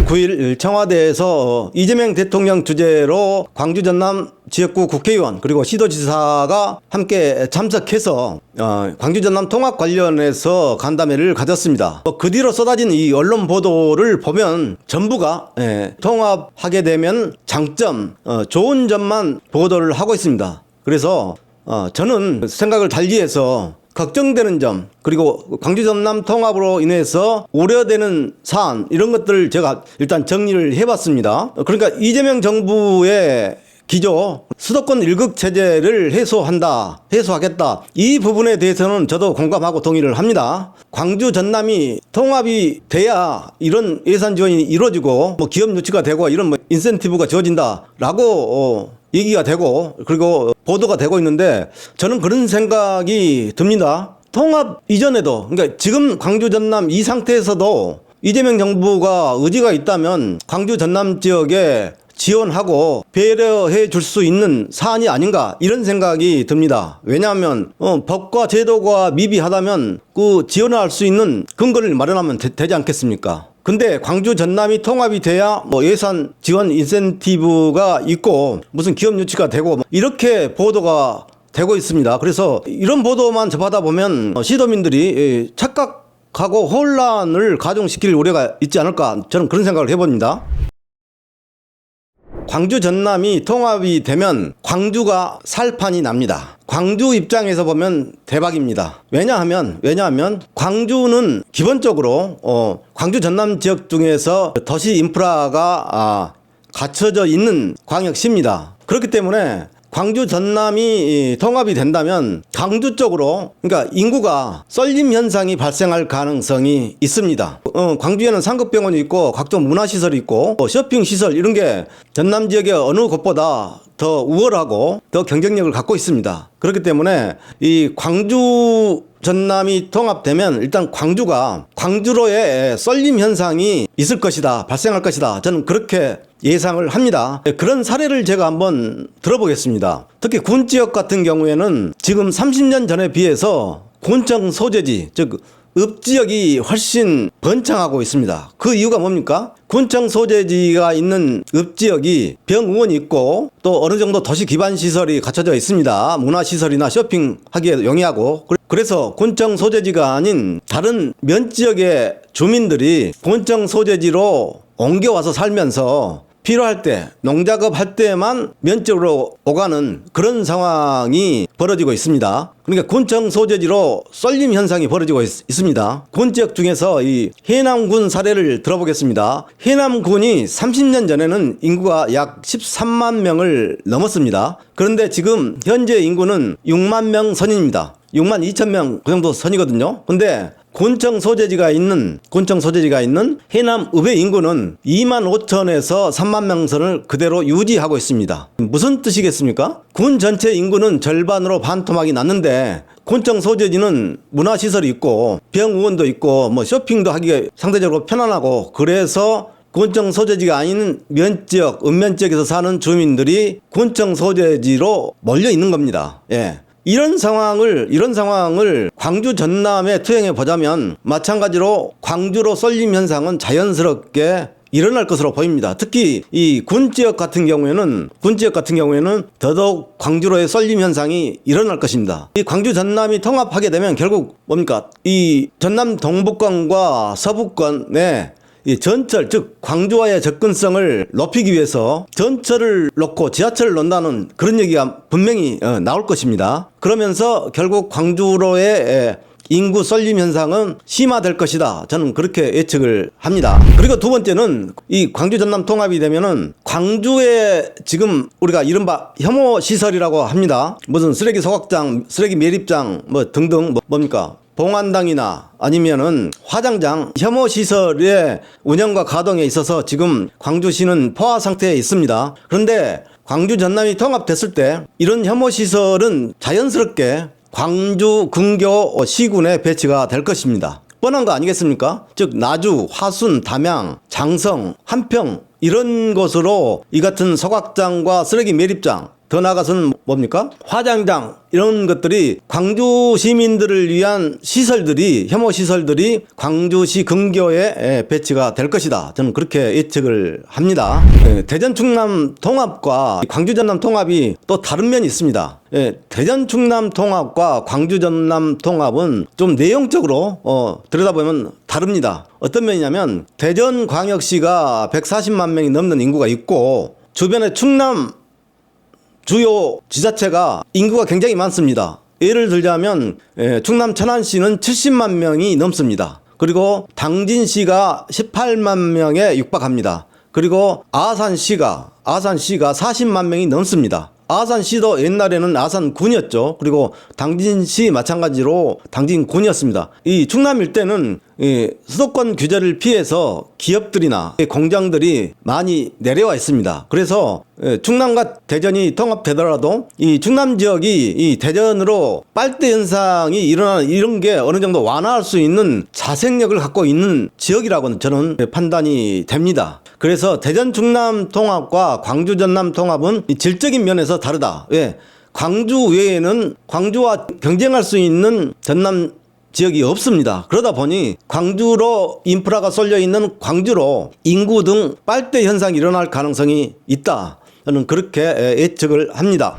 9일 청와대에서 이재명 대통령 주재로 광주 전남 지역구 국회의원 그리고 시도지사가 함께 참석해서 광주 전남 통합 관련해서 간담회를 가졌습니다. 그 뒤로 쏟아진 이 언론 보도를 보면 전부가 통합하게 되면 장점, 좋은 점만 보도를 하고 있습니다. 그래서 저는 생각을 달리해서 걱정되는 점, 그리고 광주 전남 통합으로 인해서 우려되는 사안, 이런 것들을 제가 일단 정리를 해봤습니다. 그러니까 이재명 정부의 기조 수도권 1국 체제를 해소하겠다. 이 부분에 대해서는 저도 공감하고 동의를 합니다. 광주 전남이 통합이 돼야 이런 예산 지원이 이루어지고 기업 유치가 되고 이런 인센티브가 주어진다라고 얘기가 되고 그리고 보도가 되고 있는데 저는 그런 생각이 듭니다. 통합 이전에도, 그러니까 지금 광주 전남 이 상태에서도 이재명 정부가 의지가 있다면 광주 전남 지역에 지원하고 배려해 줄 수 있는 사안이 아닌가, 이런 생각이 듭니다. 왜냐하면 법과 제도가 미비하다면 그 지원할 수 있는 근거를 마련하면 되지 않겠습니까? 근데 광주 전남이 통합이 돼야 예산 지원 인센티브가 있고 무슨 기업 유치가 되고 이렇게 보도가 되고 있습니다. 그래서 이런 보도만 접하다 보면 시도민들이 착각하고 혼란을 가중시킬 우려가 있지 않을까, 저는 그런 생각을 해봅니다. 광주 전남이 통합이 되면 광주가 살판이 납니다. 광주 입장에서 보면 대박입니다. 왜냐하면 광주는 기본적으로 광주 전남 지역 중에서 도시 인프라가 갖춰져 있는 광역시입니다. 그렇기 때문에 광주 전남이 통합이 된다면 광주 쪽으로, 그러니까 인구가 쏠림 현상이 발생할 가능성이 있습니다. 광주에는 상급병원이 있고 각종 문화시설이 있고 쇼핑시설, 이런 게 전남 지역의 어느 곳보다 더 우월하고 더 경쟁력을 갖고 있습니다. 그렇기 때문에 이 광주 전남이 통합되면 일단 광주로의 쏠림 현상이 있을 것이다, 발생할 것이다, 저는 그렇게 예상을 합니다. 그런 사례를 제가 한번 들어보겠습니다. 특히 군 지역 같은 경우에는 지금 30년 전에 비해서 군청 소재지, 즉 읍지역이 훨씬 번창하고 있습니다. 그 이유가 뭡니까? 군청 소재지가 있는 읍지역이 병의원이 있고 또 어느 정도 도시 기반 시설이 갖춰져 있습니다. 문화시설이나 쇼핑하기에 용이하고, 그래서 군청 소재지가 아닌 다른 면지역의 주민들이 군청 소재지로 옮겨와서 살면서 필요할 때, 농작업 할 때만 면적으로 오가는 그런 상황이 벌어지고 있습니다. 그러니까 군청 소재지로 쏠림 현상이 벌어지고 있습니다. 군 지역 중에서 이 해남군 사례를 들어보겠습니다. 해남군이 30년 전에는 인구가 약 13만 명을 넘었습니다. 그런데 지금 현재 인구는 6만 명 선입니다. 6만 2천 명 그 정도 선이거든요. 근데 군청 소재지가 있는 해남읍의 인구는 2만 5천에서 3만 명 선을 그대로 유지하고 있습니다. 무슨 뜻이겠습니까? 군 전체 인구는 절반으로 반토막이 났는데 군청 소재지는 문화시설이 있고 병의원도 있고 쇼핑도 하기가 상대적으로 편안하고, 그래서 군청 소재지가 아닌 면지역, 읍면지역에서 사는 주민들이 군청 소재지로 몰려 있는 겁니다. 이런 상황을 광주 전남에 투영해 보자면 마찬가지로 광주로 쏠림 현상은 자연스럽게 일어날 것으로 보입니다. 특히 이 군 지역 같은 경우에는 더더욱 광주로의 쏠림 현상이 일어날 것입니다. 이 광주 전남이 통합하게 되면 결국 뭡니까? 이 전남 동북권과 서북권의 이 전철, 즉 광주와의 접근성을 높이기 위해서 전철을 놓고 지하철을 놓는다는 그런 얘기가 분명히 나올 것입니다. 그러면서 결국 광주로의 인구 쏠림 현상은 심화될 것이다, 저는 그렇게 예측을 합니다. 그리고 두 번째는 이 광주 전남 통합이 되면은 광주에 지금 우리가 이른바 혐오 시설이라고 합니다. 무슨 쓰레기 소각장, 쓰레기 매립장 등등 뭡니까? 봉안당이나 아니면은 화장장, 혐오시설의 운영과 가동에 있어서 지금 광주시는 포화 상태에 있습니다. 그런데 광주 전남이 통합됐을 때 이런 혐오시설은 자연스럽게 광주 근교 시군에 배치가 될 것입니다. 뻔한 거 아니겠습니까? 즉 나주, 화순, 담양, 장성, 한평 이런 곳으로 이 같은 소각장과 쓰레기 매립장, 더 나아가서는 뭡니까? 화장장 이런 것들이 광주 시민들을 위한 시설들이 혐오 시설들이 광주시 근교에 배치가 될 것이다. 저는 그렇게 예측을 합니다. 대전 충남 통합과 광주 전남 통합이 또 다른 면이 있습니다. 대전 충남 통합과 광주 전남 통합은 좀 내용적으로 들여다보면 다릅니다. 어떤 면이냐면 대전 광역시가 140만 명이 넘는 인구가 있고 주변에 충남 주요 지자체가 인구가 굉장히 많습니다. 예를 들자면 충남 천안시는 70만 명이 넘습니다. 그리고 당진시가 18만 명에 육박합니다. 그리고 아산시가 40만 명이 넘습니다. 아산시도 옛날에는 아산군이었죠. 그리고 당진시 마찬가지로 당진군이었습니다. 이 충남 일대는 수도권 규제를 피해서 기업들이나 공장들이 많이 내려와 있습니다. 그래서 충남과 대전이 통합되더라도 이 충남 지역이 이 대전으로 빨대 현상이 일어나는 이런 게 어느 정도 완화할 수 있는 자생력을 갖고 있는 지역이라고는 저는 판단이 됩니다. 그래서 대전 충남 통합과 광주 전남 통합은 질적인 면에서 다르다. 왜? 광주 외에는 광주와 경쟁할 수 있는 전남 지역이 없습니다. 그러다 보니 광주로 인프라가 쏠려 있는 광주로 인구 등 빨대 현상이 일어날 가능성이 있다. 저는 그렇게 예측을 합니다.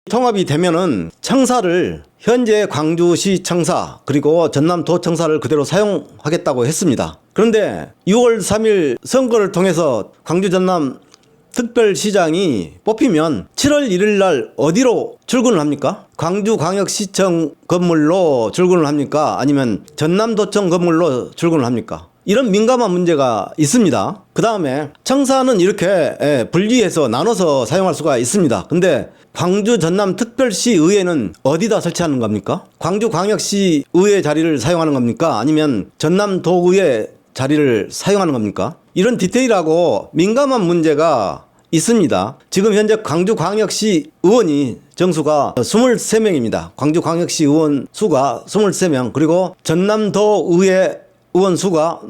통합이 되면은 청사를 현재 광주시 청사 그리고 전남도 청사를 그대로 사용하겠다고 했습니다. 그런데 6월 3일 선거를 통해서 광주 전남 특별시장이 뽑히면 7월 1일 날 어디로 출근을 합니까? 광주광역시청 건물로 출근을 합니까? 아니면 전남도청 건물로 출근을 합니까? 이런 민감한 문제가 있습니다. 그 다음에 청사는 이렇게 분리해서 나눠서 사용할 수가 있습니다. 근데 광주 전남 특별시 의회는 어디다 설치하는 겁니까? 광주광역시 의회 자리를 사용하는 겁니까? 아니면 전남도의회 자리를 사용하는 겁니까? 이런 디테일하고 민감한 문제가 있습니다. 지금 현재 광주광역시 의원이 정수가 23명입니다. 광주광역시 의원 수가 23명 그리고 전남도의회 의원 수가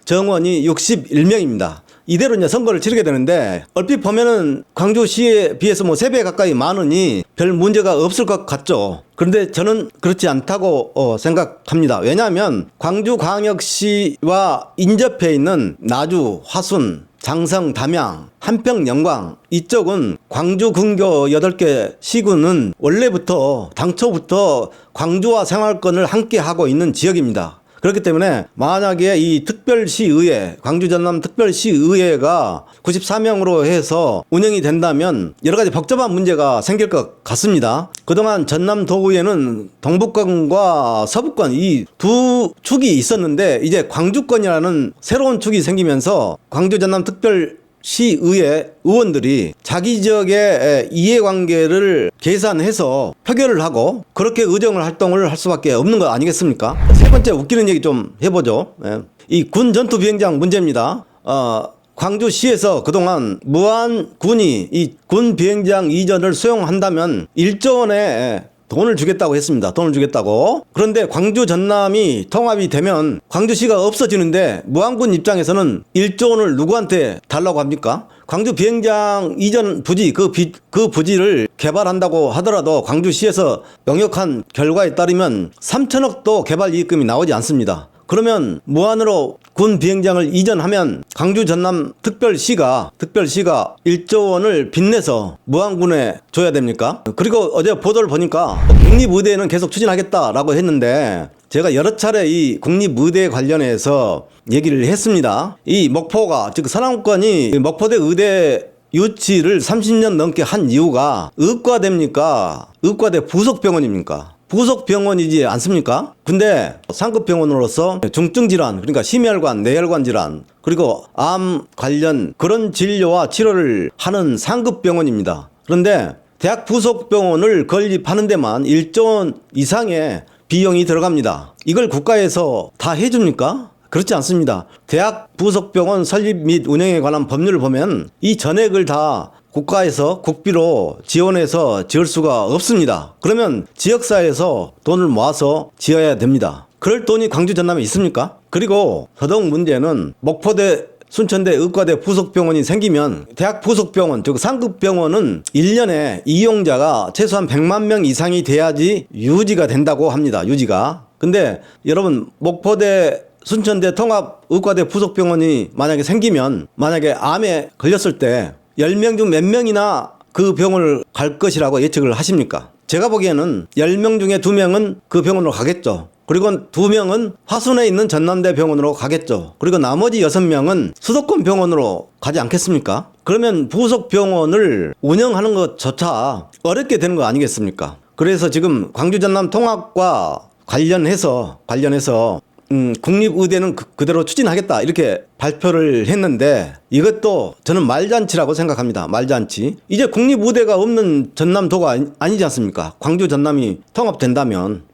정원이 61명입니다. 이대로 이제 선거를 치르게 되는데 얼핏 보면은 광주시에 비해서 3배 가까이 많으니 별 문제가 없을 것 같죠. 그런데 저는 그렇지 않다고 생각합니다. 왜냐하면 광주광역시와 인접해 있는 나주, 화순, 장성, 담양, 한평, 영광 이쪽은 광주 근교 8개 시군은 원래부터 당초부터 광주와 생활권을 함께 하고 있는 지역입니다. 그렇기 때문에 만약에 이 특별시의회, 광주 전남 특별시의회가 94명으로 해서 운영이 된다면 여러 가지 복잡한 문제가 생길 것 같습니다. 그동안 전남도의회는 동북권과 서북권 이 두 축이 있었는데 이제 광주권이라는 새로운 축이 생기면서 광주 전남 특별시의회 의원들이 자기 지역의 이해관계를 계산해서 표결을 하고 그렇게 의정 활동을 할 수밖에 없는 거 아니겠습니까? 세 번째 웃기는 얘기 좀 해보죠. 이 군 전투 비행장 문제입니다. 광주시에서 그동안 무안군이 이 군 비행장 이전을 수용한다면 1조 원의 돈을 주겠다고 했습니다. 돈을 주겠다고. 그런데 광주 전남이 통합이 되면 광주시가 없어지는데 무안군 입장에서는 1조 원을 누구한테 달라고 합니까? 광주 비행장 이전 부지 그 부지를 개발한다고 하더라도 광주시에서 용역한 결과에 따르면 3천억도 개발 이익금이 나오지 않습니다. 그러면 무한으로 군 비행장을 이전하면 광주 전남 특별시가 1조 원을 빚내서 무안군에 줘야 됩니까? 그리고 어제 보도를 보니까 국립의대는 계속 추진하겠다라고 했는데 제가 여러 차례 이 국립의대 관련해서 얘기를 했습니다. 이 목포가 즉 서남권이 목포대 의대 유치를 30년 넘게 한 이유가 의과대입니까? 의과대 부속병원입니까? 부속병원이지 않습니까? 근데 상급병원으로서 중증질환 그러니까 심혈관, 내혈관 질환 그리고 암 관련 그런 진료와 치료를 하는 상급병원입니다. 그런데 대학 부속병원을 건립하는 데만 1조 원 이상의 비용이 들어갑니다. 이걸 국가에서 다 해줍니까? 그렇지 않습니다. 대학 부속병원 설립 및 운영에 관한 법률을 보면 이 전액을 다 국가에서 국비로 지원해서 지을 수가 없습니다. 그러면 지역사회에서 돈을 모아서 지어야 됩니다. 그럴 돈이 광주 전남에 있습니까? 그리고 더더욱 문제는 목포대 순천대 의과대 부속병원이 생기면 대학 부속병원, 즉 상급 병원은 1년에 이용자가 최소한 100만 명 이상이 돼야지 유지가 된다고 합니다. 유지가. 근데 여러분 목포대 순천대 통합의과대 부속병원이 만약에 생기면 만약에 암에 걸렸을 때 10명 중 몇 명이나 그 병원을 갈 것이라고 예측을 하십니까? 제가 보기에는 10명 중에 2명은 그 병원으로 가겠죠. 그리고 2명은 화순에 있는 전남대 병원으로 가겠죠. 그리고 나머지 6명은 수도권 병원으로 가지 않겠습니까? 그러면 부속병원을 운영하는 것조차 어렵게 되는 거 아니겠습니까? 그래서 지금 광주 전남 통합과 관련해서 국립의대는 그대로 추진하겠다 이렇게 발표를 했는데 이것도 저는 말잔치라고 생각합니다. 말잔치. 이제 국립의대가 없는 전남도가 아니지 않습니까? 광주 전남이 통합된다면.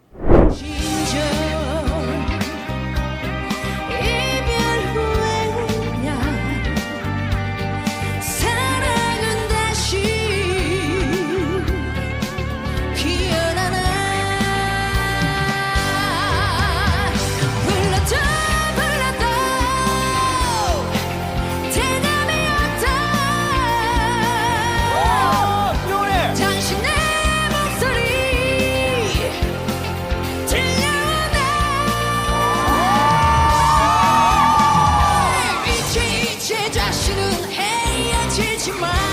자신은 헤어지지 마.